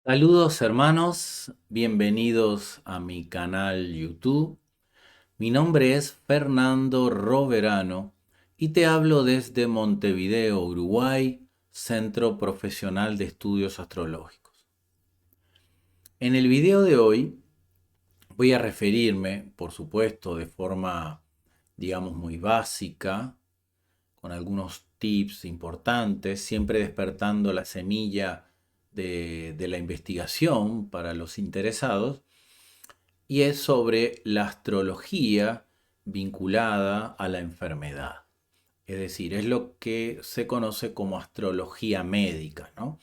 Saludos hermanos, bienvenidos a mi canal YouTube. Mi nombre es Fernando Roverano y te hablo desde Montevideo, Uruguay, Centro Profesional de Estudios Astrológicos. En el video de hoy voy a referirme, por supuesto, de forma, digamos, muy básica, con algunos tips importantes, siempre despertando la semilla de la investigación para los interesados, y es sobre la astrología vinculada a la enfermedad. Es decir, es lo que se conoce como astrología médica, ¿no?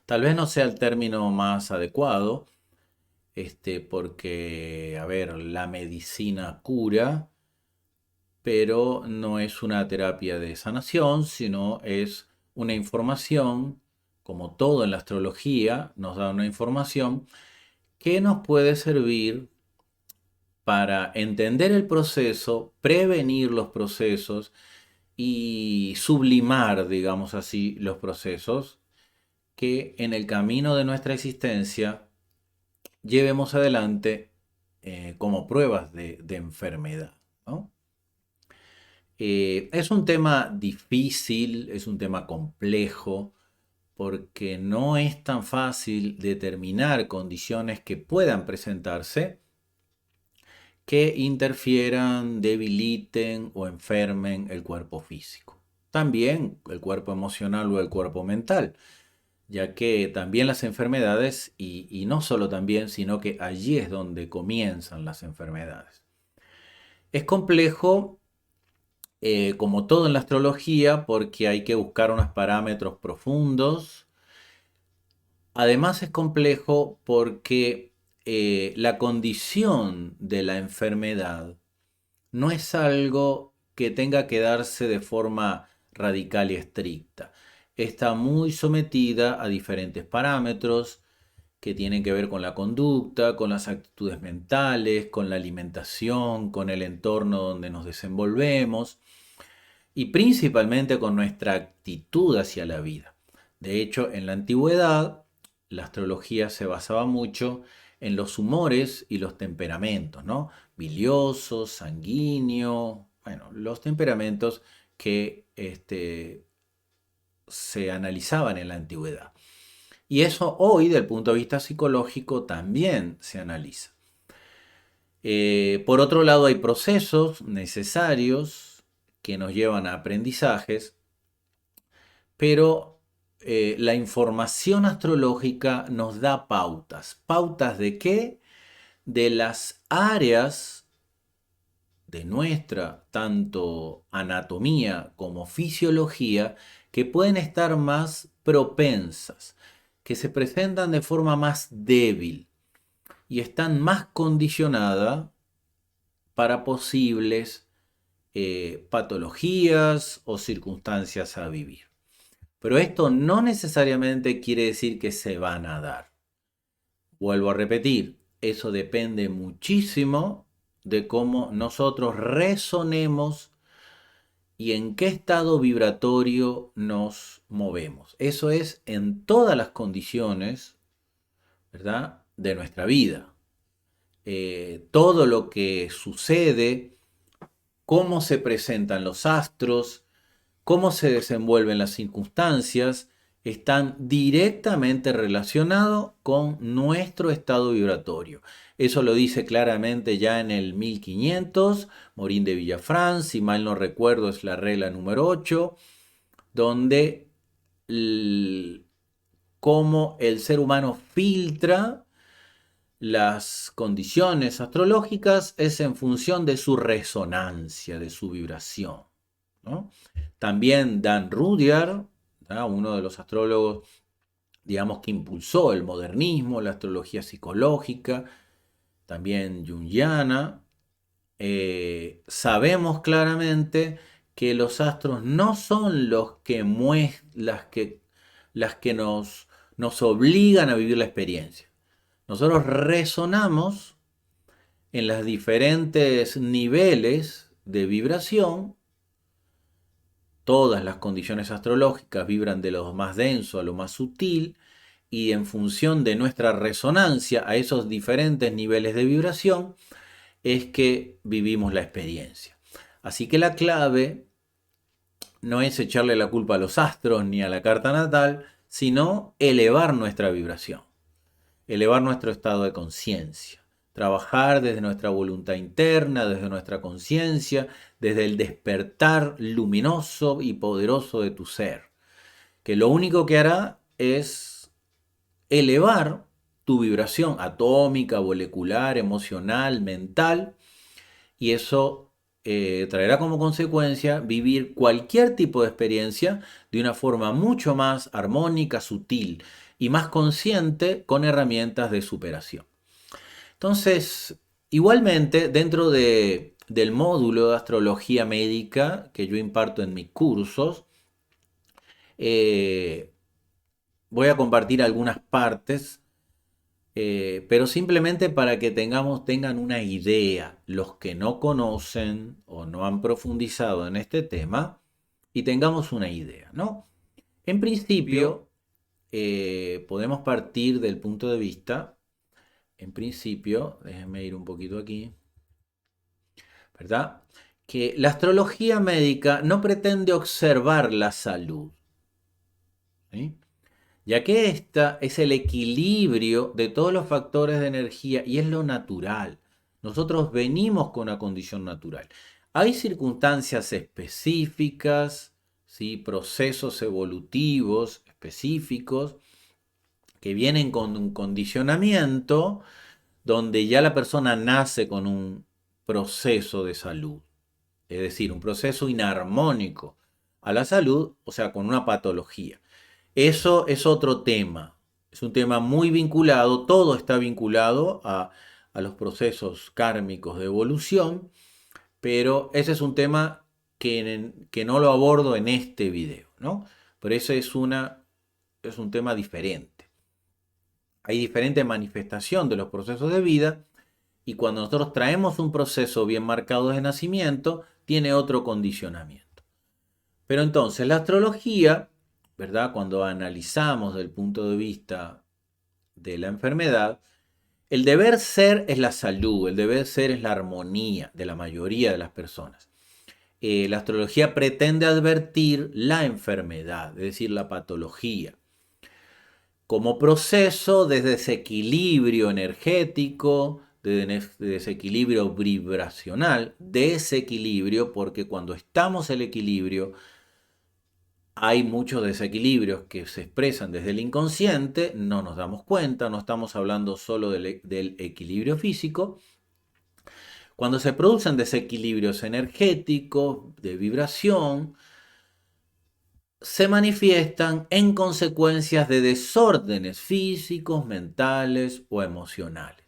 Tal vez no sea el término más adecuado, porque, a ver, la medicina cura, pero no es una terapia de sanación, sino es una información, como todo en la astrología, nos da una información que nos puede servir para entender el proceso, prevenir los procesos y sublimar, digamos así, los procesos que en el camino de nuestra existencia llevemos adelante como pruebas de enfermedad, ¿no? Es un tema difícil, es un tema complejo, porque no es tan fácil determinar condiciones que puedan presentarse que interfieran, debiliten o enfermen el cuerpo físico. También el cuerpo emocional o el cuerpo mental, ya que también las enfermedades, y no solo también, sino que allí es donde comienzan las enfermedades. Es complejo, como todo en la astrología, porque hay que buscar unos parámetros profundos. Además es complejo porque la condición de la enfermedad no es algo que tenga que darse de forma radical y estricta. Está muy sometida a diferentes parámetros que tienen que ver con la conducta, con las actitudes mentales, con la alimentación, con el entorno donde nos desenvolvemos y principalmente con nuestra actitud hacia la vida. De hecho, en la antigüedad, la astrología se basaba mucho en los humores y los temperamentos, ¿no? Bilioso, sanguíneo, bueno, los temperamentos que se analizaban en la antigüedad. Y eso hoy, desde el punto de vista psicológico, también se analiza. Por otro lado, hay procesos necesarios que nos llevan a aprendizajes, pero la información astrológica nos da pautas. ¿Pautas de qué? De las áreas de nuestra, tanto anatomía como fisiología, que pueden estar más propensas, que se presentan de forma más débil y están más condicionadas para posibles patologías o circunstancias a vivir. Pero esto no necesariamente quiere decir que se van a dar. Vuelvo a repetir, eso depende muchísimo de cómo nosotros resonemos y en qué estado vibratorio nos movemos. Eso es en todas las condiciones, ¿verdad?, de nuestra vida. Todo lo que sucede, cómo se presentan los astros, cómo se desenvuelven las circunstancias, están directamente relacionados con nuestro estado vibratorio. Eso lo dice claramente ya en el 1500, Morín de Villafrán, si mal no recuerdo es la regla número 8, donde cómo el ser humano filtra las condiciones astrológicas es en función de su resonancia, de su vibración, ¿no? También Dan Rudyard, ¿no?, uno de los astrólogos, digamos, que impulsó el modernismo, la astrología psicológica, también junguiana, sabemos claramente que los astros no son los que las que nos obligan a vivir la experiencia. Nosotros resonamos en los diferentes niveles de vibración. Todas las condiciones astrológicas vibran de lo más denso a lo más sutil. y en función de nuestra resonancia a esos diferentes niveles de vibración es que vivimos la experiencia. Así que la clave no es echarle la culpa a los astros ni a la carta natal, sino elevar nuestra vibración, elevar nuestro estado de conciencia, trabajar desde nuestra voluntad interna, desde nuestra conciencia, desde el despertar luminoso y poderoso de tu ser, que lo único que hará es elevar tu vibración atómica, molecular, emocional, mental, y eso traerá como consecuencia vivir cualquier tipo de experiencia de una forma mucho más armónica, sutil y más consciente con herramientas de superación. Entonces, igualmente, dentro del módulo de astrología médica que yo imparto en mis cursos, eh, voy a compartir algunas partes, pero simplemente para que tengan una idea, los que no conocen o no han profundizado en este tema, y tengamos una idea, ¿no? En principio, podemos partir del punto de vista, en principio, déjenme ir un poquito aquí, ¿verdad? Que la astrología médica no pretende observar la salud, ¿sí? Ya que esta es el equilibrio de todos los factores de energía y es lo natural. Nosotros venimos con una condición natural. Hay circunstancias específicas, ¿sí? Procesos evolutivos específicos que vienen con un condicionamiento donde ya la persona nace con un proceso de salud, es decir, un proceso inarmónico a la salud, o sea, con una patología. Eso es otro tema, es un tema muy vinculado, todo está vinculado a los procesos kármicos de evolución, pero ese es un tema que no lo abordo en este video, ¿no? Pero ese es un tema diferente. Hay diferente manifestación de los procesos de vida y cuando nosotros traemos un proceso bien marcado de nacimiento, tiene otro condicionamiento. Pero entonces la astrología, ¿verdad? Cuando analizamos desde el punto de vista de la enfermedad, el deber ser es la salud, el deber ser es la armonía de la mayoría de las personas. La astrología pretende advertir la enfermedad, es decir, la patología, como proceso de desequilibrio energético, de desequilibrio vibracional, desequilibrio porque cuando estamos en equilibrio hay muchos desequilibrios que se expresan desde el inconsciente, no nos damos cuenta, no estamos hablando solo del equilibrio físico. Cuando se producen desequilibrios energéticos, de vibración, se manifiestan en consecuencias de desórdenes físicos, mentales o emocionales.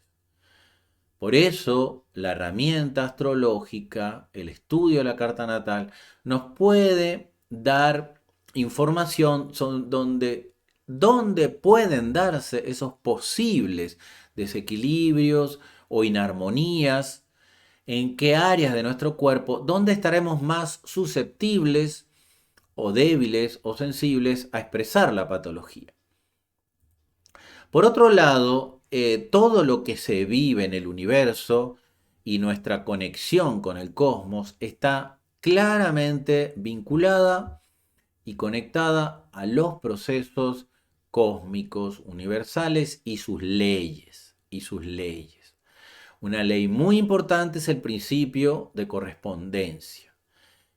Por eso, la herramienta astrológica, el estudio de la carta natal, nos puede dar información donde pueden darse esos posibles desequilibrios o inarmonías, en qué áreas de nuestro cuerpo, donde estaremos más susceptibles o débiles o sensibles a expresar la patología. Por otro lado, todo lo que se vive en el universo y nuestra conexión con el cosmos está claramente vinculada y conectada a los procesos cósmicos universales y sus leyes. Una ley muy importante es el principio de correspondencia.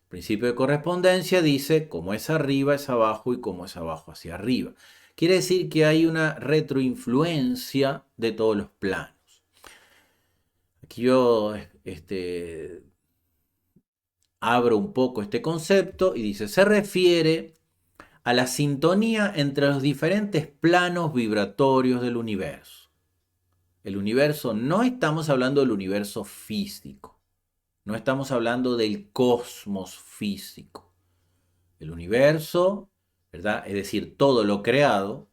El principio de correspondencia dice como es arriba es abajo y como es abajo hacia arriba. Quiere decir que hay una retroinfluencia de todos los planos. Aquí yo abro un poco este concepto y dice, se refiere a la sintonía entre los diferentes planos vibratorios del universo. El universo, no estamos hablando del universo físico, no estamos hablando del cosmos físico. El universo, ¿verdad? Es decir, todo lo creado,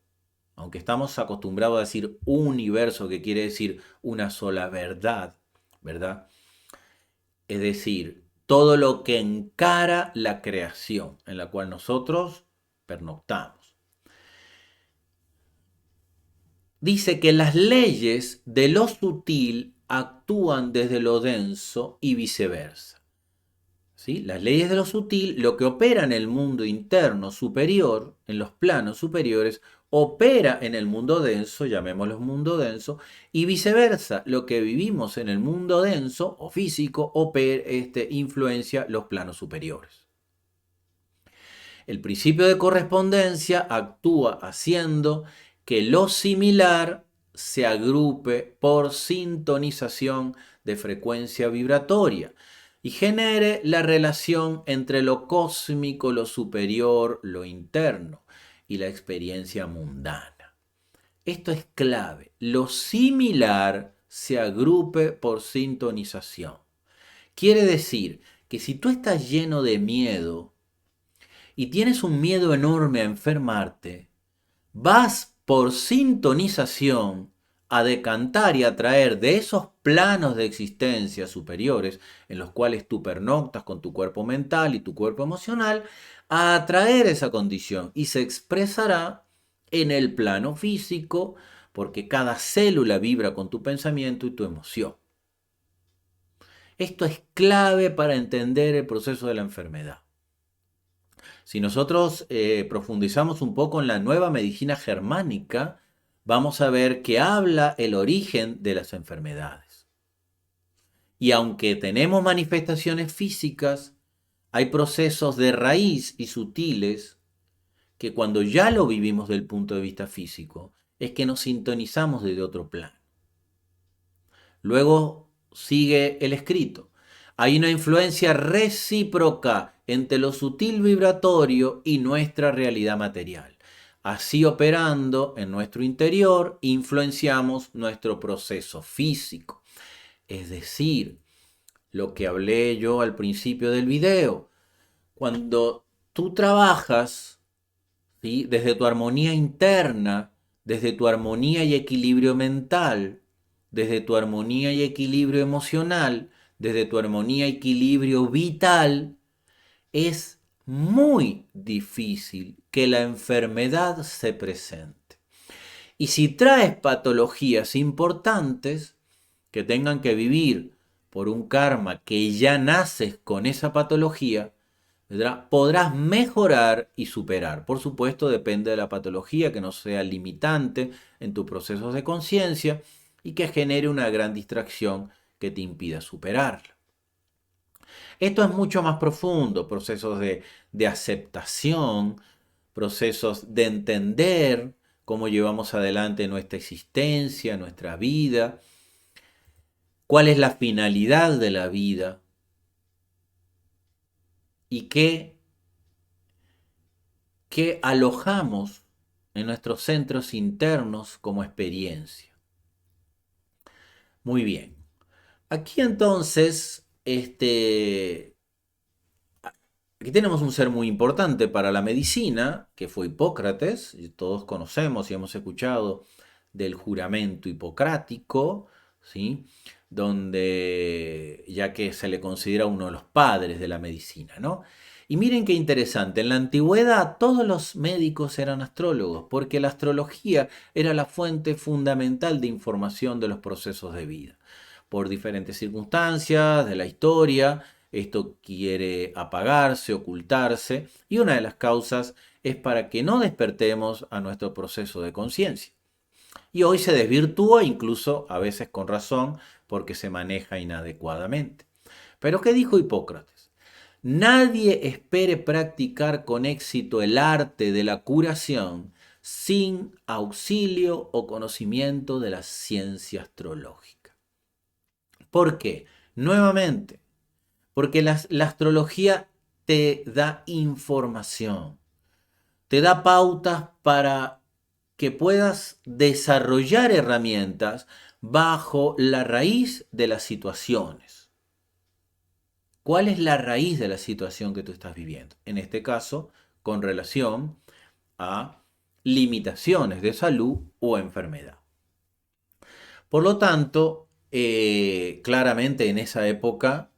aunque estamos acostumbrados a decir universo, que quiere decir una sola verdad, ¿verdad? Es decir, todo lo que encara la creación en la cual nosotros pernoctamos. dice que las leyes de lo sutil actúan desde lo denso y viceversa. ¿Sí? Las leyes de lo sutil, lo que opera en el mundo interno superior, en los planos superiores, opera en el mundo denso, llamémoslo mundo denso, y viceversa, lo que vivimos en el mundo denso o físico influencia los planos superiores. El principio de correspondencia actúa haciendo que lo similar se agrupe por sintonización de frecuencia vibratoria y genere la relación entre lo cósmico, lo superior, lo interno y la experiencia mundana. Esto es clave. Lo similar se agrupe por sintonización. Quiere decir que si tú estás lleno de miedo y tienes un miedo enorme a enfermarte, vas por sintonización a decantar y atraer de esos planos de existencia superiores en los cuales tú pernoctas con tu cuerpo mental y tu cuerpo emocional, a atraer esa condición y se expresará en el plano físico porque cada célula vibra con tu pensamiento y tu emoción. Esto es clave para entender el proceso de la enfermedad. Si nosotros profundizamos un poco en la nueva medicina germánica, vamos a ver que habla el origen de las enfermedades. Y aunque tenemos manifestaciones físicas, hay procesos de raíz y sutiles que cuando ya lo vivimos desde el punto de vista físico, es que nos sintonizamos desde otro plano. Luego sigue el escrito. Hay una influencia recíproca entre lo sutil vibratorio y nuestra realidad material. Así operando en nuestro interior, influenciamos nuestro proceso físico. Es decir, lo que hablé yo al principio del video. Cuando tú trabajas, ¿sí?, desde tu armonía interna, desde tu armonía y equilibrio mental, desde tu armonía y equilibrio emocional, desde tu armonía y equilibrio vital, es muy difícil que la enfermedad se presente. Y si traes patologías importantes que tengan que vivir por un karma que ya naces con esa patología, ¿verdad?, podrás mejorar y superar. Por supuesto, depende de la patología, que no sea limitante en tus procesos de conciencia y que genere una gran distracción que te impida superarla. Esto es mucho más profundo, procesos de aceptación, procesos de entender cómo llevamos adelante nuestra existencia, nuestra vida, cuál es la finalidad de la vida y qué alojamos en nuestros centros internos como experiencia. Muy bien. Aquí entonces, aquí tenemos un ser muy importante para la medicina, que fue Hipócrates, y todos conocemos y hemos escuchado del juramento hipocrático, ¿sí?, donde ya que se le considera uno de los padres de la medicina, ¿no? Y miren qué interesante, en la antigüedad todos los médicos eran astrólogos, porque la astrología era la fuente fundamental de información de los procesos de vida. Por diferentes circunstancias de la historia, esto quiere apagarse, ocultarse, y una de las causas es para que no despertemos a nuestro proceso de conciencia. Y hoy se desvirtúa, incluso a veces con razón, porque se maneja inadecuadamente. Pero ¿qué dijo Hipócrates? Nadie espere practicar con éxito el arte de la curación sin auxilio o conocimiento de la ciencia astrológica. ¿Por qué? Nuevamente, porque la astrología te da información, te da pautas para que puedas desarrollar herramientas bajo la raíz de las situaciones. ¿Cuál es la raíz de la situación que tú estás viviendo? En este caso, con relación a limitaciones de salud o enfermedad. Por lo tanto, claramente en esa época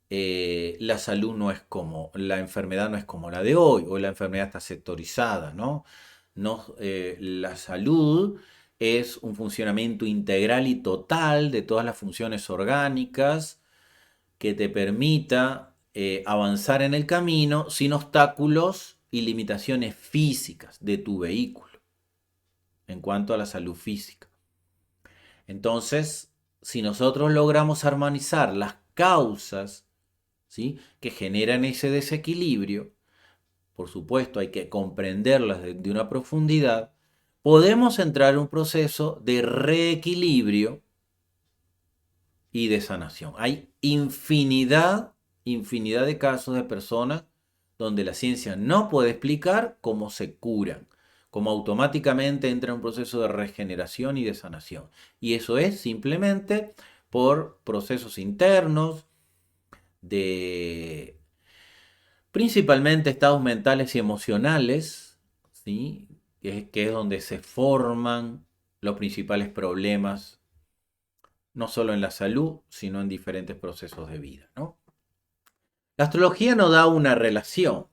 la salud no es como, la enfermedad no es como la de hoy, o la enfermedad está sectorizada, ¿no? La salud es un funcionamiento integral y total de todas las funciones orgánicas que te permita avanzar en el camino sin obstáculos y limitaciones físicas de tu vehículo en cuanto a la salud física. Entonces, si nosotros logramos armonizar las causas, ¿sí?, que generan ese desequilibrio, por supuesto hay que comprenderlas de una profundidad, podemos entrar en un proceso de reequilibrio y de sanación. Hay infinidad de casos de personas donde la ciencia no puede explicar cómo se curan, cómo automáticamente entra en un proceso de regeneración y de sanación. Y eso es simplemente por procesos internos, de principalmente estados mentales y emocionales, ¿sí?, que es donde se forman los principales problemas, no solo en la salud, sino en diferentes procesos de vida, ¿no? La astrología no da una relación,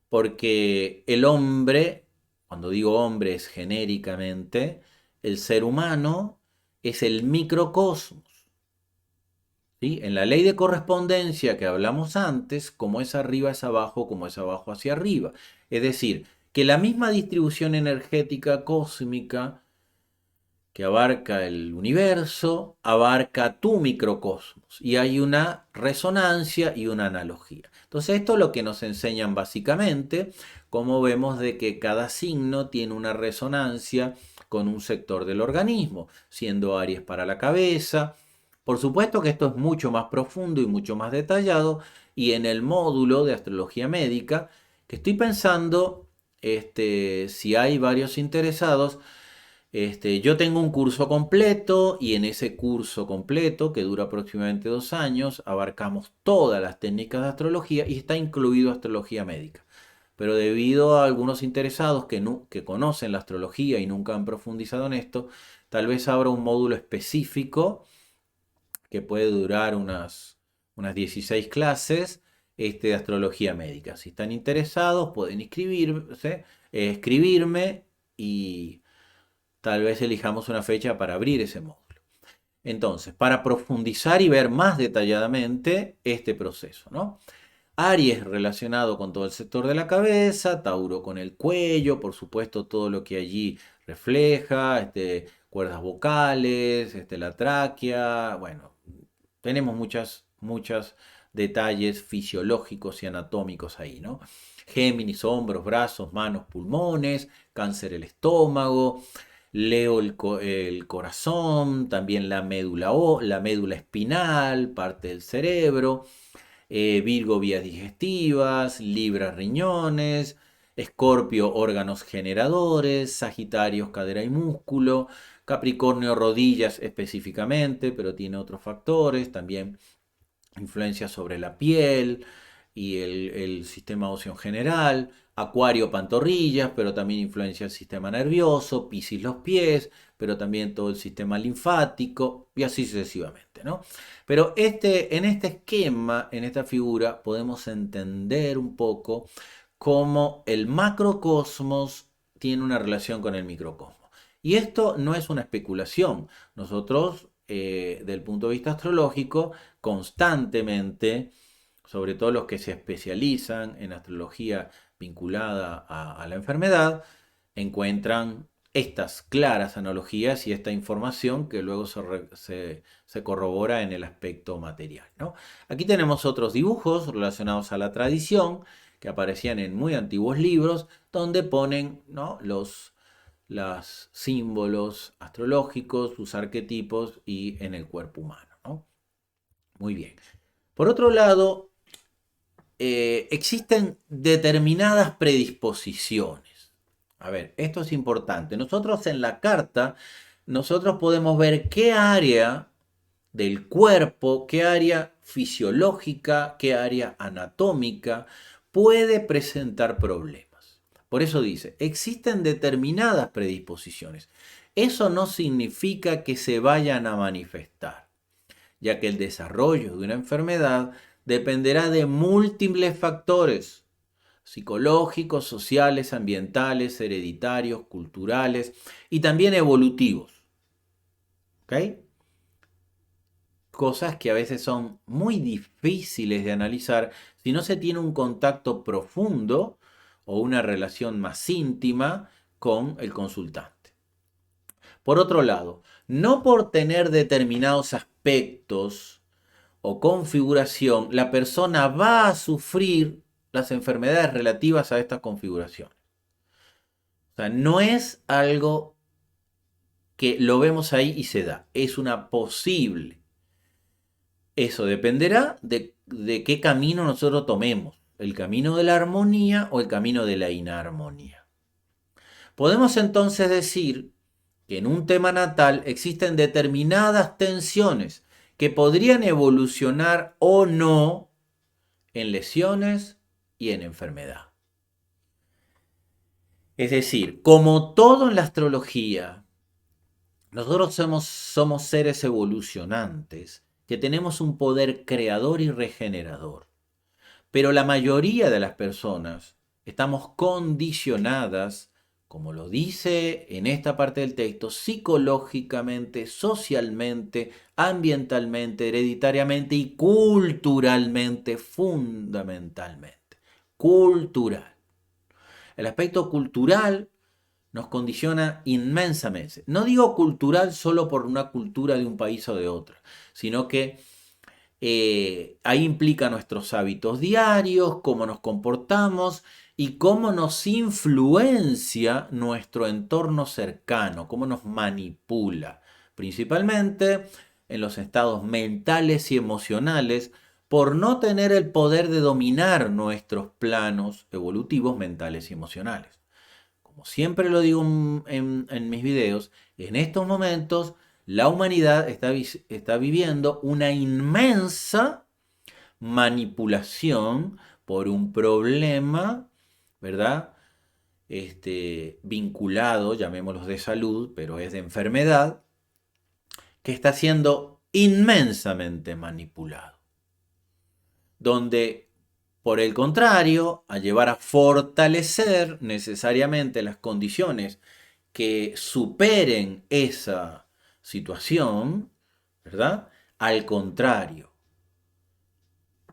porque el hombre, cuando digo hombre es genéricamente, el ser humano es el microcosmos, ¿sí? En la ley de correspondencia que hablamos antes, como es arriba es abajo, como es abajo hacia arriba. Es decir, que la misma distribución energética cósmica que abarca el universo, abarca tu microcosmos. Y hay una resonancia y una analogía. Entonces esto es lo que nos enseñan básicamente, como vemos de que cada signo tiene una resonancia con un sector del organismo, siendo Aries para la cabeza. Por supuesto que esto es mucho más profundo y mucho más detallado, y en el módulo de astrología médica, que estoy pensando, si hay varios interesados, yo tengo un curso completo y en ese curso completo, que dura aproximadamente 2 años, abarcamos todas las técnicas de astrología y está incluido astrología médica. Pero debido a algunos interesados que conocen la astrología y nunca han profundizado en esto, tal vez abra un módulo específico que puede durar unas 16 clases de astrología médica. Si están interesados, pueden escribirme y tal vez elijamos una fecha para abrir ese módulo. Entonces, para profundizar y ver más detalladamente este proceso, ¿no? Aries relacionado con todo el sector de la cabeza, Tauro con el cuello, por supuesto todo lo que allí refleja, cuerdas vocales, la tráquea, bueno, tenemos muchos detalles fisiológicos y anatómicos ahí, ¿no? Géminis, hombros, brazos, manos, pulmones, Cáncer el estómago, Leo el corazón, también la médula espinal, parte del cerebro, Virgo vías digestivas, Libra riñones, Escorpio órganos generadores, Sagitario cadera y músculo, Capricornio rodillas específicamente, pero tiene otros factores, también influencia sobre la piel y el sistema óseo en general, Acuario pantorrillas, pero también influencia el sistema nervioso, Piscis los pies, pero también todo el sistema linfático y así sucesivamente, ¿no? Pero en este esquema, en esta figura, podemos entender un poco cómo el macrocosmos tiene una relación con el microcosmos. Y esto no es una especulación. Nosotros, del punto de vista astrológico, constantemente, sobre todo los que se especializan en astrología vinculada a la enfermedad, encuentran estas claras analogías y esta información que luego se corrobora en el aspecto material, ¿no? Aquí tenemos otros dibujos relacionados a la tradición que aparecían en muy antiguos libros donde ponen, ¿no?, los símbolos astrológicos, sus arquetipos y en el cuerpo humano, ¿no? Muy bien. Por otro lado, existen determinadas predisposiciones. A ver, esto es importante. Nosotros en la carta, nosotros podemos ver qué área del cuerpo, qué área fisiológica, qué área anatómica puede presentar problemas. Por eso dice, existen determinadas predisposiciones. Eso no significa que se vayan a manifestar, ya que el desarrollo de una enfermedad dependerá de múltiples factores, psicológicos, sociales, ambientales, hereditarios, culturales y también evolutivos. ¿Ok? Cosas que a veces son muy difíciles de analizar si no se tiene un contacto profundo o una relación más íntima con el consultante. Por otro lado, no por tener determinados aspectos o configuración, la persona va a sufrir las enfermedades relativas a estas configuraciones. O sea, no es algo que lo vemos ahí y se da, es una posible. Eso dependerá de qué camino nosotros tomemos, el camino de la armonía o el camino de la inarmonía. Podemos entonces decir que en un tema natal existen determinadas tensiones que podrían evolucionar o no en lesiones y en enfermedad. Es decir, como todo en la astrología, nosotros somos seres evolucionantes que tenemos un poder creador y regenerador. Pero la mayoría de las personas estamos condicionadas, como lo dice en esta parte del texto, psicológicamente, socialmente, ambientalmente, hereditariamente y culturalmente, fundamentalmente. Cultural. El aspecto cultural nos condiciona inmensamente. No digo cultural solo por una cultura de un país o de otro, sino que ahí implica nuestros hábitos diarios, cómo nos comportamos y cómo nos influencia nuestro entorno cercano, cómo nos manipula, principalmente en los estados mentales y emocionales, por no tener el poder de dominar nuestros planos evolutivos mentales y emocionales. Como siempre lo digo en mis videos, en estos momentos la humanidad está viviendo una inmensa manipulación por un problema, ¿verdad? Vinculado, llamémoslo de salud, pero es de enfermedad, que está siendo inmensamente manipulado. Donde, por el contrario, a llevar a fortalecer necesariamente las condiciones que superen esa situación, ¿verdad? Al contrario,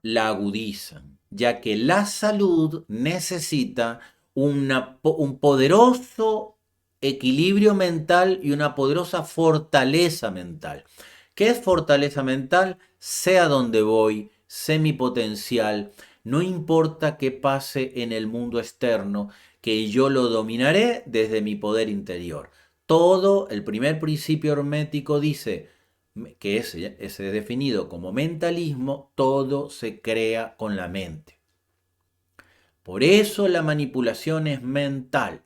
la agudizan, ya que la salud necesita un poderoso equilibrio mental y una poderosa fortaleza mental. ¿Qué es fortaleza mental? Sé a dónde voy, sé mi potencial, no importa qué pase en el mundo externo, que yo lo dominaré desde mi poder interior. Todo, el primer principio hermético dice, que es definido como mentalismo, todo se crea con la mente. Por eso la manipulación es mental.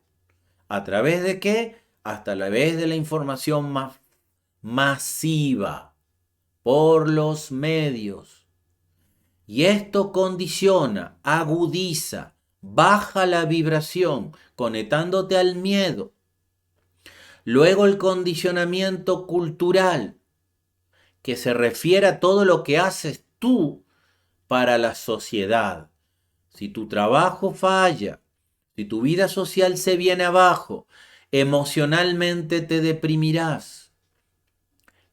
¿A través de qué? Hasta a través de la información más masiva, por los medios. Y esto condiciona, agudiza, baja la vibración, conectándote al miedo. Luego el condicionamiento cultural, que se refiere a todo lo que haces tú para la sociedad. Si tu trabajo falla, si tu vida social se viene abajo, emocionalmente te deprimirás.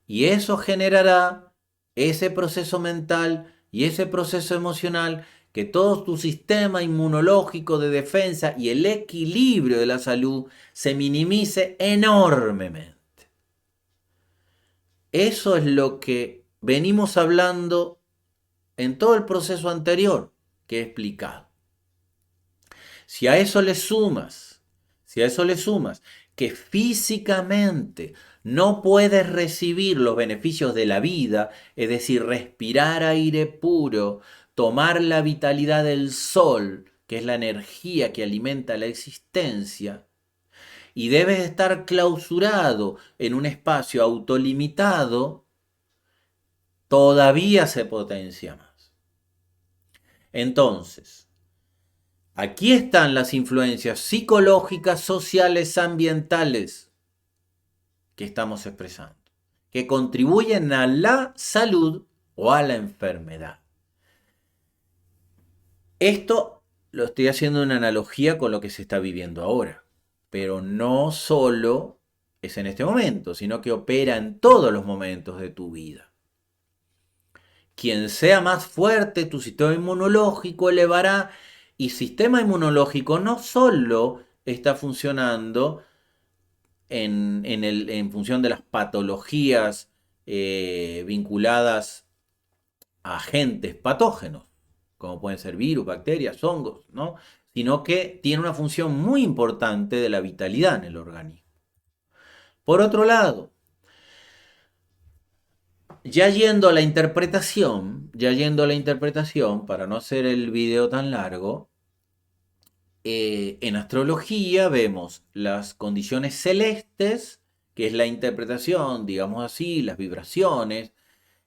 Y eso generará ese proceso mental y ese proceso emocional que todo tu sistema inmunológico de defensa y el equilibrio de la salud se minimice enormemente. Eso es lo que venimos hablando en todo el proceso anterior que he explicado. Si a eso le sumas que físicamente no puedes recibir los beneficios de la vida, es decir, respirar aire puro, tomar la vitalidad del sol, que es la energía que alimenta la existencia, y debes estar clausurado en un espacio autolimitado, todavía se potencia más. Entonces, aquí están las influencias psicológicas, sociales, ambientales que estamos expresando, que contribuyen a la salud o a la enfermedad. Esto lo estoy haciendo una analogía con lo que se está viviendo ahora, pero no solo es en este momento, sino que opera en todos los momentos de tu vida. Quien sea más fuerte, tu sistema inmunológico elevará, y sistema inmunológico no solo está funcionando en función de las patologías vinculadas a agentes patógenos, como pueden ser virus, bacterias, hongos, ¿no? Sino que tiene una función muy importante de la vitalidad en el organismo. Por otro lado, ya yendo a la interpretación, para no hacer el video tan largo, en astrología vemos las condiciones celestes, que es la interpretación, digamos así, las vibraciones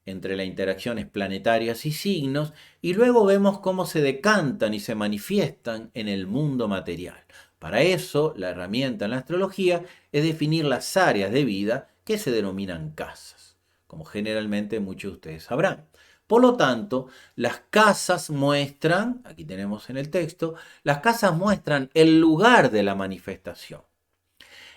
entre las interacciones planetarias y signos, y luego vemos cómo se decantan y se manifiestan en el mundo material. Para eso, la herramienta en la astrología es definir las áreas de vida que se denominan casas, como generalmente muchos de ustedes sabrán. Por lo tanto, las casas muestran, aquí tenemos en el texto, las casas muestran el lugar de la manifestación.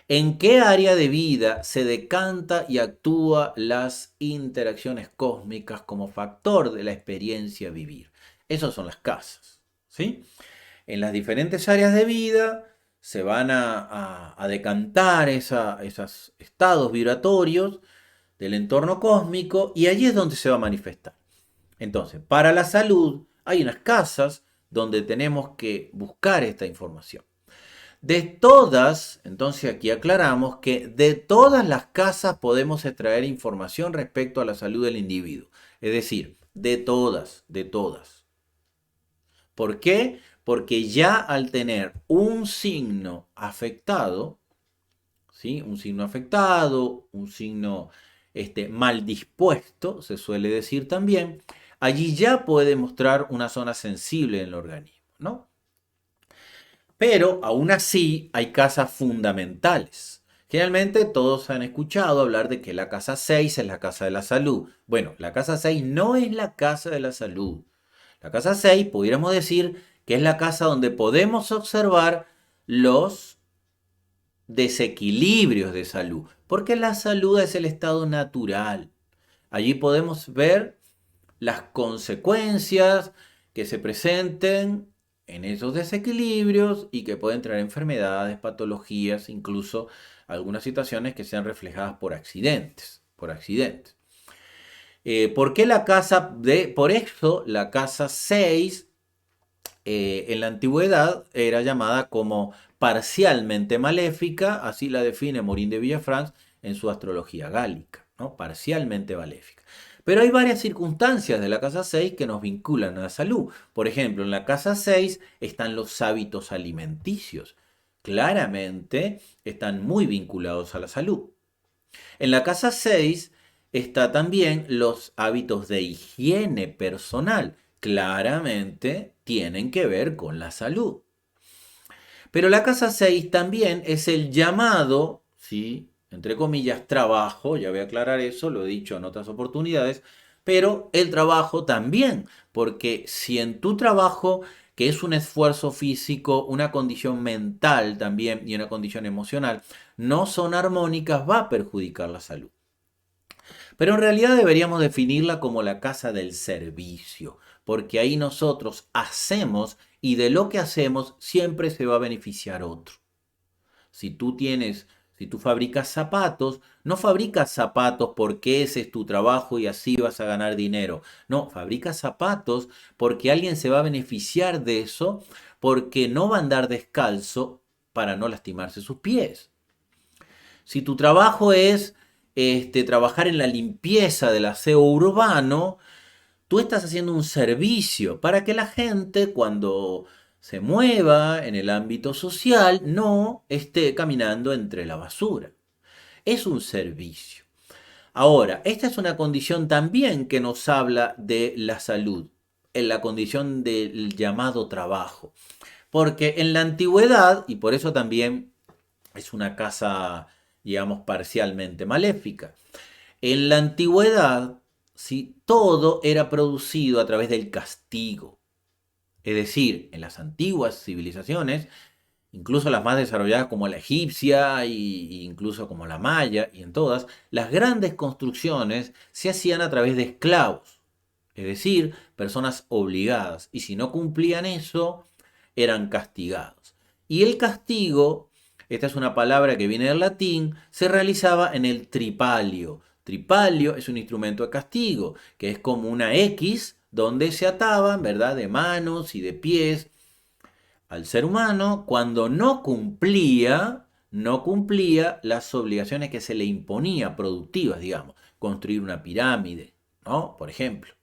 ¿En qué área de vida se decanta y actúa las interacciones cósmicas como factor de la experiencia vivir? Esas son las casas, ¿sí? En las diferentes áreas de vida se van a decantar esos estados vibratorios del entorno cósmico y allí es donde se va a manifestar. Entonces, para la salud hay unas casas donde tenemos que buscar esta información. De todas, entonces aquí aclaramos que de todas las casas podemos extraer información respecto a la salud del individuo. Es decir, de todas, de todas. ¿Por qué? Porque ya al tener un signo afectado, ¿sí? Un signo afectado, un signo mal dispuesto, se suele decir también, allí ya puede mostrar una zona sensible en el organismo, ¿no? Pero aún así hay casas fundamentales. Generalmente todos han escuchado hablar de que la casa 6 es la casa de la salud. Bueno, la casa 6 no es la casa de la salud. La casa 6 pudiéramos decir que es la casa donde podemos observar los desequilibrios de salud, porque la salud es el estado natural. Allí podemos ver las consecuencias que se presenten en esos desequilibrios y que pueden traer enfermedades, patologías, incluso algunas situaciones que sean reflejadas por accidentes. ¿Por qué la casa por eso la casa 6 en la antigüedad era llamada como parcialmente maléfica, así la define Morín de Villafranche en su astrología gálica, ¿no? Parcialmente maléfica. Pero hay varias circunstancias de la casa 6 que nos vinculan a la salud. Por ejemplo, en la casa 6 están los hábitos alimenticios. Claramente están muy vinculados a la salud. En la casa 6 está también los hábitos de higiene personal. Claramente tienen que ver con la salud. Pero la casa 6 también es el llamado, ¿sí? Entre comillas, trabajo, ya voy a aclarar eso, lo he dicho en otras oportunidades, pero el trabajo también, porque si en tu trabajo, que es un esfuerzo físico, una condición mental también y una condición emocional, no son armónicas, va a perjudicar la salud. Pero en realidad deberíamos definirla como la casa del servicio, porque ahí nosotros hacemos y de lo que hacemos siempre se va a beneficiar otro. Si tú fabricas zapatos, no fabricas zapatos porque ese es tu trabajo y así vas a ganar dinero. No, fabricas zapatos porque alguien se va a beneficiar de eso, porque no va a andar descalzo para no lastimarse sus pies. Si tu trabajo es trabajar en la limpieza del aseo urbano, tú estás haciendo un servicio para que la gente cuando se mueva en el ámbito social no esté caminando entre la basura. Es un servicio. Ahora, esta es una condición también que nos habla de la salud, en la condición del llamado trabajo. Porque en la antigüedad, y por eso también es una casa, digamos, parcialmente maléfica. En la antigüedad, ¿sí? Todo era producido a través del castigo. Es decir, en las antiguas civilizaciones, incluso las más desarrolladas como la egipcia e incluso como la maya y en todas, las grandes construcciones se hacían a través de esclavos, es decir, personas obligadas. Y si no cumplían eso, eran castigados. Y el castigo, esta es una palabra que viene del latín, se realizaba en el tripalio. Tripalio es un instrumento de castigo, que es como una X donde se ataban, ¿verdad?, de manos y de pies al ser humano cuando no cumplía las obligaciones que se le imponía, productivas, digamos, construir una pirámide, ¿no? Por ejemplo,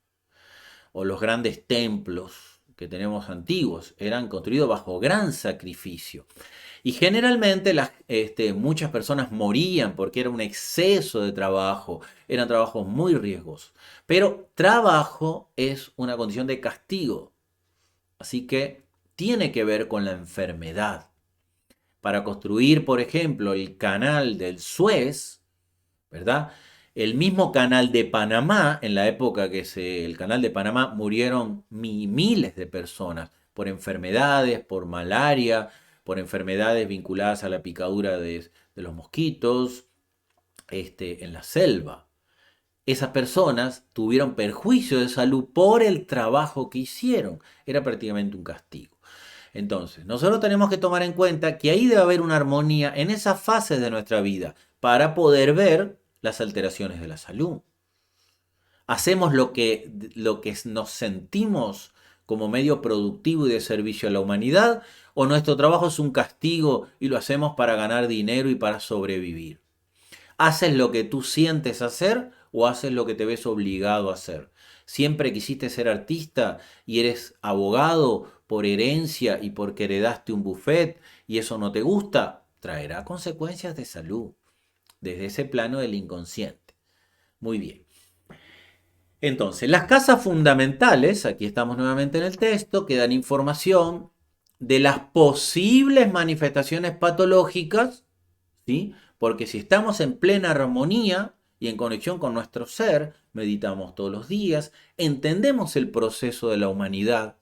o los grandes templos que tenemos antiguos, eran construidos bajo gran sacrificio. Y generalmente muchas personas morían porque era un exceso de trabajo, eran trabajos muy riesgosos. Pero trabajo es una condición de castigo, así que tiene que ver con la enfermedad. Para construir, por ejemplo, el canal del Suez, ¿verdad? El mismo canal de Panamá, en la época el canal de Panamá, murieron miles de personas por enfermedades, por malaria, por enfermedades vinculadas a la picadura de los mosquitos, en la selva. Esas personas tuvieron perjuicio de salud por el trabajo que hicieron. Era prácticamente un castigo. Entonces, nosotros tenemos que tomar en cuenta que ahí debe haber una armonía en esas fases de nuestra vida para poder ver las alteraciones de la salud. Hacemos lo que nos sentimos como medio productivo y de servicio a la humanidad, o nuestro trabajo es un castigo y lo hacemos para ganar dinero y para sobrevivir. ¿Haces lo que tú sientes hacer o haces lo que te ves obligado a hacer? Siempre quisiste ser artista y eres abogado por herencia y porque heredaste un buffet y eso no te gusta, traerá consecuencias de salud desde ese plano del inconsciente. Muy bien. Entonces, las causas fundamentales, aquí estamos nuevamente en el texto, que dan información de las posibles manifestaciones patológicas, ¿sí? Porque si estamos en plena armonía y en conexión con nuestro ser, meditamos todos los días, entendemos el proceso de la humanidad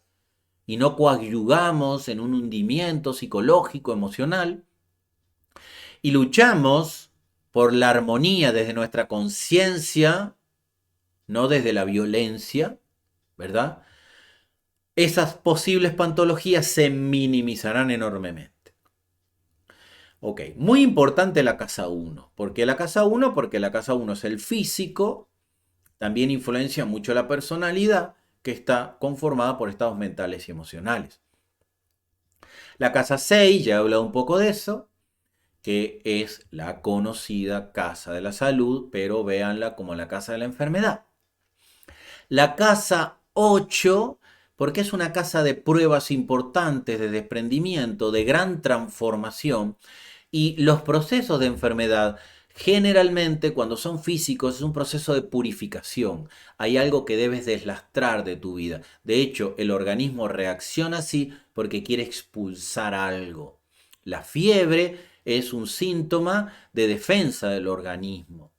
y no coadyugamos en un hundimiento psicológico, emocional, y luchamos por la armonía desde nuestra conciencia, no desde la violencia, ¿verdad? Esas posibles patologías se minimizarán enormemente. Ok, muy importante la casa 1. ¿Por qué la casa 1? Porque la casa 1 es el físico, también influencia mucho la personalidad, que está conformada por estados mentales y emocionales. La casa 6, ya he hablado un poco de eso, que es la conocida casa de la salud, pero véanla como la casa de la enfermedad. La casa 8, porque es una casa de pruebas importantes, de desprendimiento, de gran transformación, y los procesos de enfermedad, generalmente cuando son físicos, es un proceso de purificación. Hay algo que debes deslastrar de tu vida. De hecho, el organismo reacciona así porque quiere expulsar algo. La fiebre es un síntoma de defensa del organismo.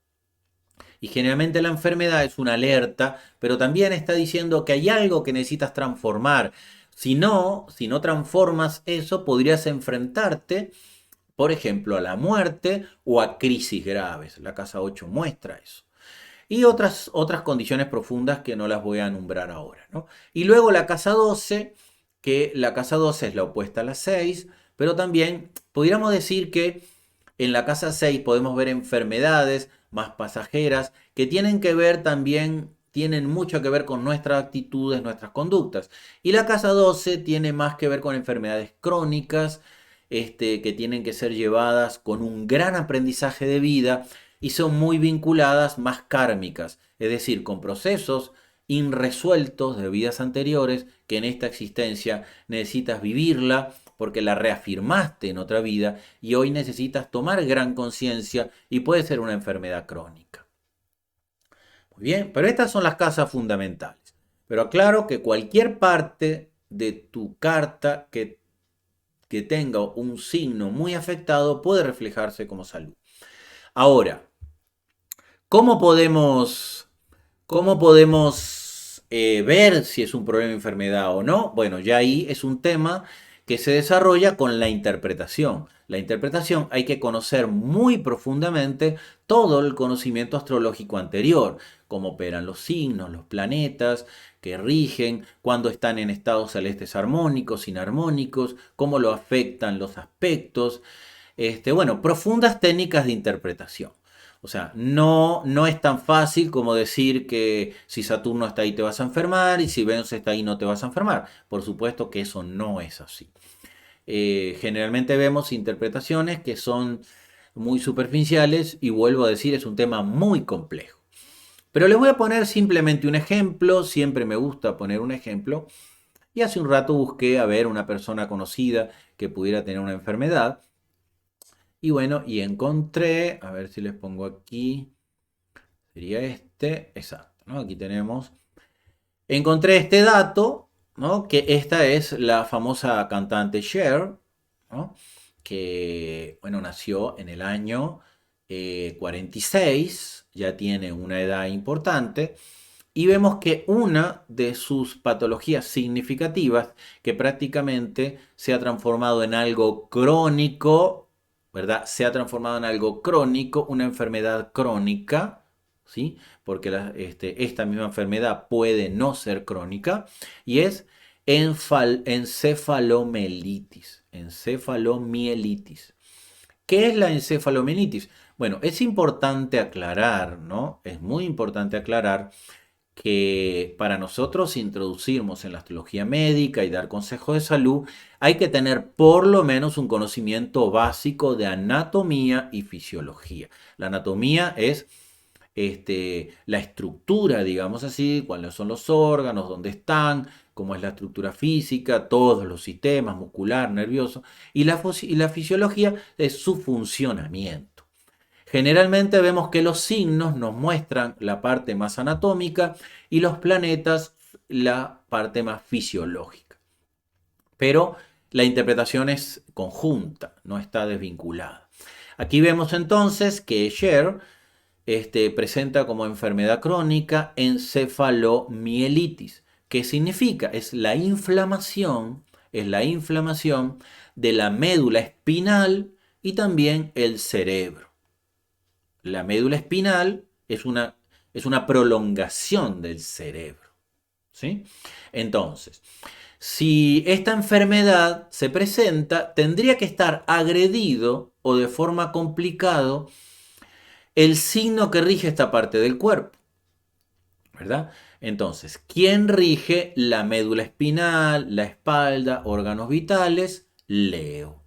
Y generalmente la enfermedad es una alerta, pero también está diciendo que hay algo que necesitas transformar. Si no transformas eso, podrías enfrentarte, por ejemplo, a la muerte o a crisis graves. La casa 8 muestra eso. Y otras condiciones profundas que no las voy a nombrar ahora, ¿no? Y luego la casa 12, que la casa 12 es la opuesta a la 6, pero también podríamos decir que en la casa 6 podemos ver enfermedades más pasajeras que tienen que ver también, tienen mucho que ver con nuestras actitudes, nuestras conductas. Y la casa 12 tiene más que ver con enfermedades crónicas, que tienen que ser llevadas con un gran aprendizaje de vida y son muy vinculadas más kármicas, es decir, con procesos irresueltos de vidas anteriores que en esta existencia necesitas vivirla porque la reafirmaste en otra vida y hoy necesitas tomar gran conciencia y puede ser una enfermedad crónica. Muy bien, pero estas son las causas fundamentales. Pero aclaro que cualquier parte de tu carta que tenga un signo muy afectado puede reflejarse como salud. Ahora, ¿cómo podemos ver si es un problema de enfermedad o no, bueno, ya ahí es un tema que se desarrolla con la interpretación. La interpretación hay que conocer muy profundamente todo el conocimiento astrológico anterior, cómo operan los signos, los planetas que rigen, cuándo están en estados celestes armónicos, inarmónicos, cómo lo afectan los aspectos. Bueno, profundas técnicas de interpretación. O sea, no es tan fácil como decir que si Saturno está ahí te vas a enfermar y si Venus está ahí no te vas a enfermar. Por supuesto que eso no es así. Generalmente vemos interpretaciones que son muy superficiales y vuelvo a decir, es un tema muy complejo. Pero les voy a poner simplemente un ejemplo, siempre me gusta poner un ejemplo. Y hace un rato busqué a ver una persona conocida que pudiera tener una enfermedad. Y bueno, y encontré, a ver si les pongo aquí, sería este, exacto, ¿no? Aquí tenemos, encontré este dato, ¿no? Que esta es la famosa cantante Cher, ¿no? Que, bueno, nació en el año 46, ya tiene una edad importante, y vemos que una de sus patologías significativas, que prácticamente se ha transformado en algo crónico, ¿verdad? Se ha transformado en algo crónico, una enfermedad crónica, ¿sí? Porque esta misma enfermedad puede no ser crónica, y es encefalomielitis. Encefalomielitis. ¿Qué es la encefalomielitis? Bueno, es importante aclarar, ¿no? Es muy importante aclarar que para nosotros introducirnos en la astrología médica y dar consejos de salud, hay que tener por lo menos un conocimiento básico de anatomía y fisiología. La anatomía es la estructura, digamos así, cuáles son los órganos, dónde están, cómo es la estructura física, todos los sistemas, muscular, nervioso, y la fisiología es su funcionamiento. Generalmente vemos que los signos nos muestran la parte más anatómica y los planetas la parte más fisiológica. Pero la interpretación es conjunta, no está desvinculada. Aquí vemos entonces que Cher presenta como enfermedad crónica encefalomielitis. ¿Qué significa? Es la inflamación de la médula espinal y también el cerebro. La médula espinal es una prolongación del cerebro. ¿Sí? Entonces, si esta enfermedad se presenta, tendría que estar agredido o de forma complicado el signo que rige esta parte del cuerpo. ¿Verdad? Entonces, ¿quién rige la médula espinal, la espalda, órganos vitales? Leo.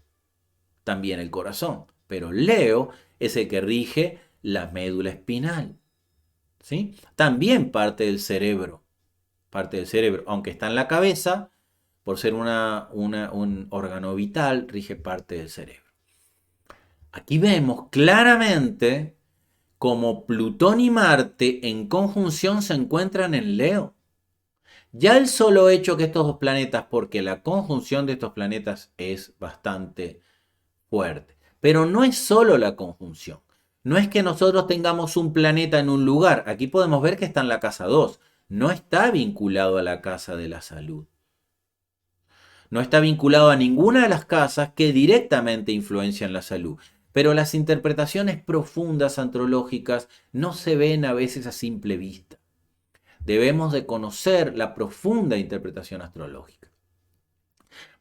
También el corazón. Pero Leo es el que rige la médula espinal. ¿Sí? También parte del cerebro, aunque está en la cabeza, por ser un órgano vital, rige parte del cerebro. Aquí vemos claramente cómo Plutón y Marte en conjunción se encuentran en Leo. Ya el solo hecho que estos dos planetas, porque la conjunción de estos planetas es bastante fuerte, pero no es solo la conjunción. No es que nosotros tengamos un planeta en un lugar. Aquí podemos ver que está en la casa 2. No está vinculado a la casa de la salud. No está vinculado a ninguna de las casas que directamente influencian la salud. Pero las interpretaciones profundas astrológicas no se ven a veces a simple vista. Debemos de conocer la profunda interpretación astrológica.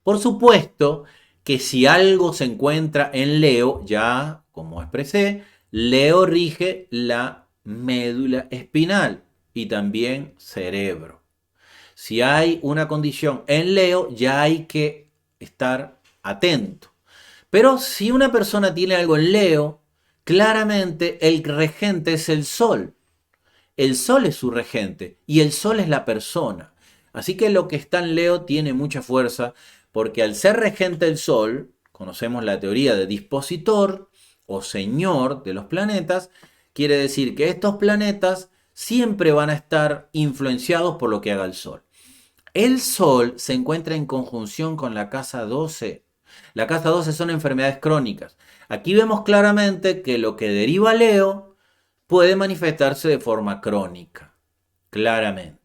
Por supuesto que si algo se encuentra en Leo, ya como expresé, Leo rige la médula espinal y también cerebro. Si hay una condición en Leo, ya hay que estar atento. Pero si una persona tiene algo en Leo, claramente el regente es el Sol. El Sol es su regente y el Sol es la persona. Así que lo que está en Leo tiene mucha fuerza porque al ser regente el Sol, conocemos la teoría de dispositor o señor de los planetas, quiere decir que estos planetas siempre van a estar influenciados por lo que haga el Sol. El Sol se encuentra en conjunción con la casa 12. La casa 12 son enfermedades crónicas. Aquí vemos claramente que lo que deriva Leo puede manifestarse de forma crónica, claramente.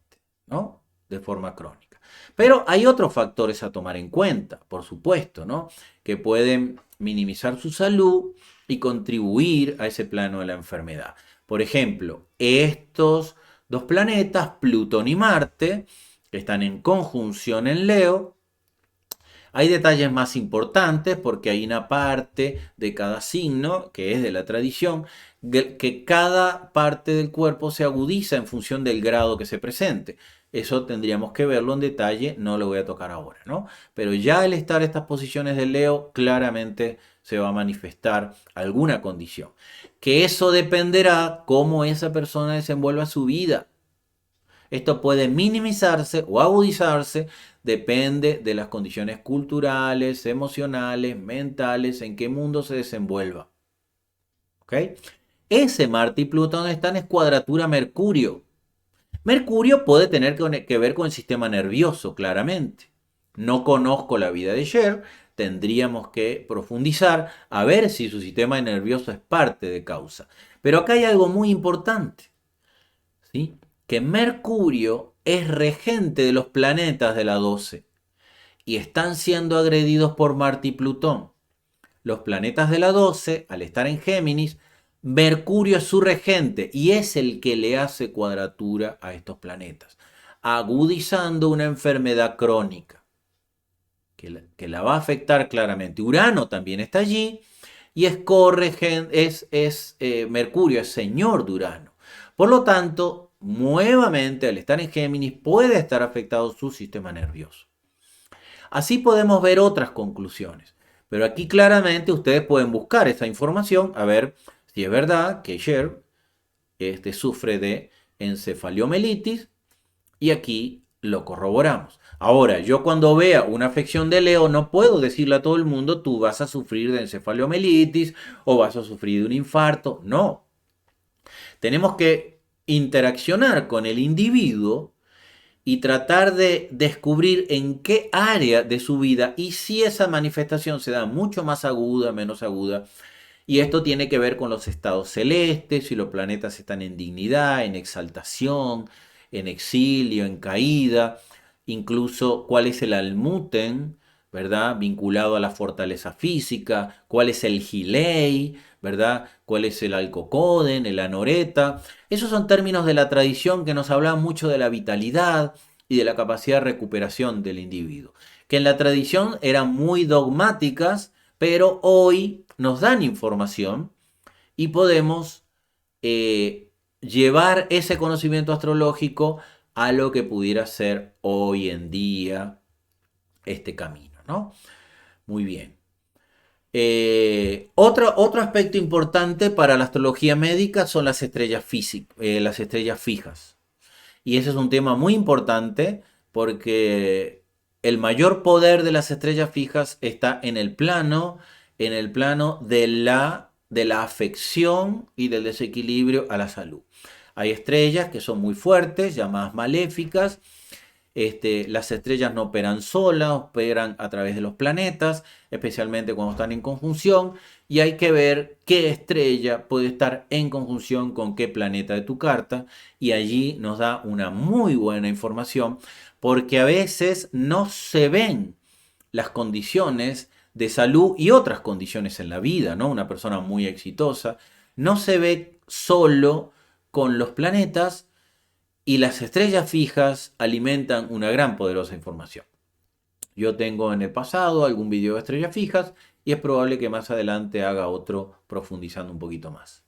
¿no? De forma crónica. Pero hay otros factores a tomar en cuenta, por supuesto, ¿no? Que pueden minimizar su salud y contribuir a ese plano de la enfermedad. Por ejemplo, estos dos planetas, Plutón y Marte, que están en conjunción en Leo, hay detalles más importantes porque hay una parte de cada signo, que es de la tradición, que cada parte del cuerpo se agudiza en función del grado que se presente. Eso tendríamos que verlo en detalle, no lo voy a tocar ahora, ¿no? Pero ya al estar estas posiciones de Leo, claramente se va a manifestar alguna condición. Que eso dependerá cómo esa persona desenvuelva su vida. Esto puede minimizarse o agudizarse, depende de las condiciones culturales, emocionales, mentales, en qué mundo se desenvuelva. ¿Ok? Ese Marte y Plutón están en cuadratura Mercurio. Mercurio puede tener que ver con el sistema nervioso, claramente. No conozco la vida de Cher, tendríamos que profundizar a ver si su sistema nervioso es parte de causa. Pero acá hay algo muy importante, ¿sí? Que Mercurio es regente de los planetas de la 12 y están siendo agredidos por Marte y Plutón. Los planetas de la 12, al estar en Géminis, Mercurio es su regente y es el que le hace cuadratura a estos planetas, agudizando una enfermedad crónica que la va a afectar claramente. Urano también está allí y Mercurio es señor de Urano. Por lo tanto, nuevamente al estar en Géminis puede estar afectado su sistema nervioso. Así podemos ver otras conclusiones. Pero aquí claramente ustedes pueden buscar esa información a ver si es verdad que Cher sufre de encefaliomelitis y aquí lo corroboramos. Ahora, yo cuando vea una afección de Leo no puedo decirle a todo el mundo tú vas a sufrir de encefaliomelitis o vas a sufrir de un infarto. No. Tenemos que interaccionar con el individuo y tratar de descubrir en qué área de su vida y si esa manifestación se da mucho más aguda, menos aguda. Y esto tiene que ver con los estados celestes, si los planetas están en dignidad, en exaltación, en exilio, en caída, incluso cuál es el almuten, ¿verdad? Vinculado a la fortaleza física, cuál es el gilei, ¿verdad? Cuál es el alcocoden, el anoreta. Esos son términos de la tradición que nos hablan mucho de la vitalidad y de la capacidad de recuperación del individuo, que en la tradición eran muy dogmáticas, pero hoy nos dan información y podemos llevar ese conocimiento astrológico a lo que pudiera ser hoy en día este camino, ¿no? Muy bien. Otro aspecto importante para la astrología médica son las estrellas las estrellas fijas. Y ese es un tema muy importante porque el mayor poder de las estrellas fijas está en el plano de la afección y del desequilibrio a la salud. Hay estrellas que son muy fuertes, llamadas maléficas. Las estrellas no operan solas, operan a través de los planetas, especialmente cuando están en conjunción, y hay que ver qué estrella puede estar en conjunción con qué planeta de tu carta, y allí nos da una muy buena información, porque a veces no se ven las condiciones de salud y otras condiciones en la vida, ¿no? Una persona muy exitosa no se ve solo con los planetas, y las estrellas fijas alimentan una gran poderosa información. Yo tengo en el pasado algún video de estrellas fijas y es probable que más adelante haga otro profundizando un poquito más.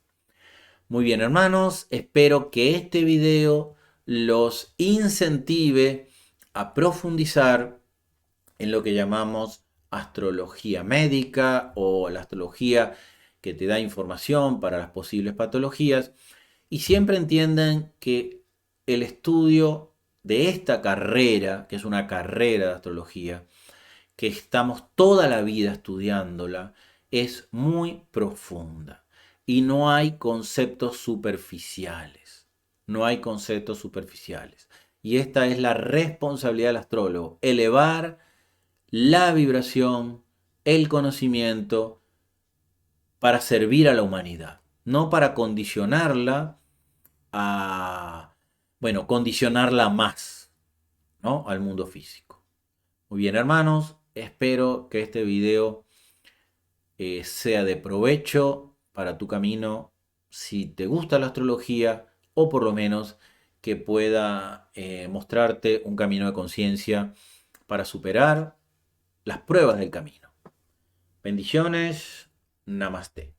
Muy bien, hermanos, espero que este video los incentive a profundizar en lo que llamamos astrología médica o la astrología que te da información para las posibles patologías, y siempre entiendan que el estudio de esta carrera, que es una carrera de astrología, que estamos toda la vida estudiándola, es muy profunda y no hay conceptos superficiales. No hay conceptos superficiales. Y esta es la responsabilidad del astrólogo, elevar la vibración, el conocimiento para servir a la humanidad, no para condicionarla a, bueno, condicionarla más. ¿no? Al mundo físico. Muy bien, hermanos, espero que este video sea de provecho para tu camino, si te gusta la astrología, o por lo menos que pueda mostrarte un camino de conciencia para superar las pruebas del camino. Bendiciones, namaste.